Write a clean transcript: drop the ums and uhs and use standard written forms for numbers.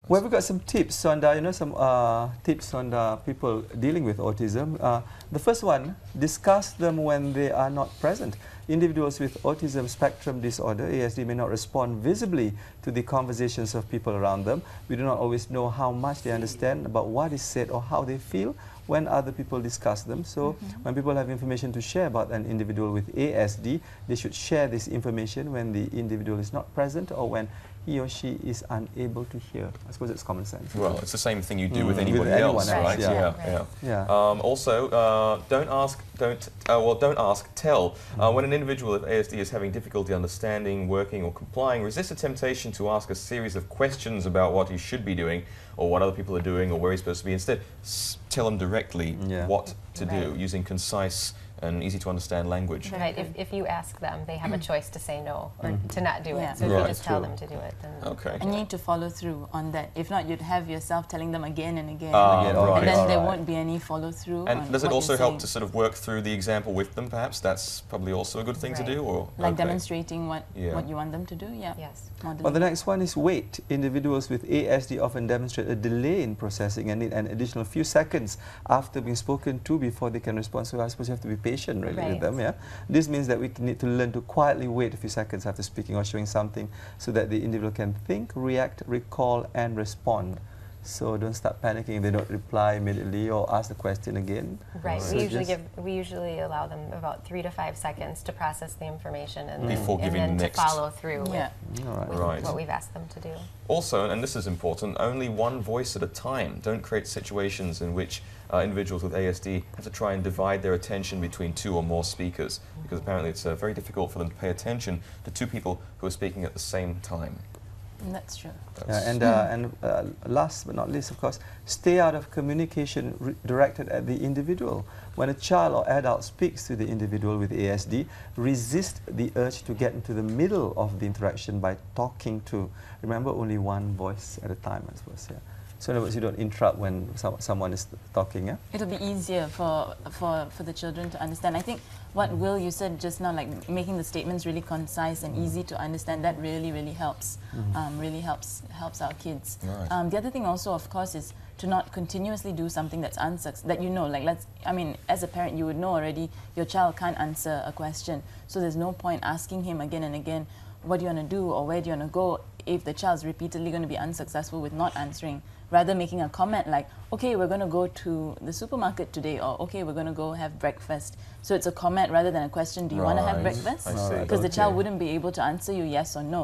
Well, we've got some tips on tips on people dealing with autism. The first one, discuss them when they are not present. Individuals with autism spectrum disorder, ASD, may not respond visibly to the conversations of people around them. We do not always know how much they understand about what is said or how they feel when other people discuss them. So when people have information to share about an individual with ASD, they should share this information when the individual is not present or when he or she is unable to hear. I suppose it's common sense. Well, it's the same thing you do with anybody else, right? Yeah. Also, don't ask, tell. When an individual with ASD is having difficulty understanding, working or complying, resist the temptation to ask a series of questions about what he should be doing or what other people are doing or where he's supposed to be. Instead, tell them directly what to do using concise and easy to understand language. Right, if you ask them, they have a choice to say no or to not do it. So if you just tell them to do it, then... Okay. And you need to follow through on that. If not, you'd have yourself telling them again and again. Right. And then there won't be any follow through. And does it also help to sort of work through the example with them, perhaps? That's probably also a good thing to do? Or like demonstrating what you want them to do? Yes. Well, the next one is wait. Individuals with ASD often demonstrate a delay in processing and need an additional few seconds after being spoken to before they can respond. So I suppose you have to be patient really with them. This means that we need to learn to quietly wait a few seconds after speaking or showing something so that the individual can think, react, recall and respond. So don't start panicking if they don't reply immediately or ask the question again. Right. So we usually allow them about 3 to 5 seconds to process the information and then to follow through with what we've asked them to do. Also, and this is important, only one voice at a time. Don't create situations in which individuals with ASD have to try and divide their attention between 2 or more speakers, because apparently it's very difficult for them to pay attention to 2 people who are speaking at the same time. That's true. Last but not least, of course, stay out of communication directed at the individual. When a child or adult speaks to the individual with ASD, resist the urge to get into the middle of the interaction by talking to. Remember, only one voice at a time, I suppose. So in other words, you don't interrupt when someone is talking. It'll be easier for the children to understand. I think what Will, you said just now, like making the statements really concise and easy to understand, that really helps. Really helps our kids. Right. The other thing also, of course, is to not continuously do something that's that you know, like as a parent, you would know already your child can't answer a question, so there's no point asking him again and again, what do you want to do or where do you want to go, if the child's repeatedly going to be unsuccessful with not answering. Rather making a comment like, okay, we're going to go to the supermarket today, or okay, we're going to go have breakfast. So it's a comment rather than a question, do you want to have breakfast? Because the child wouldn't be able to answer you yes or no.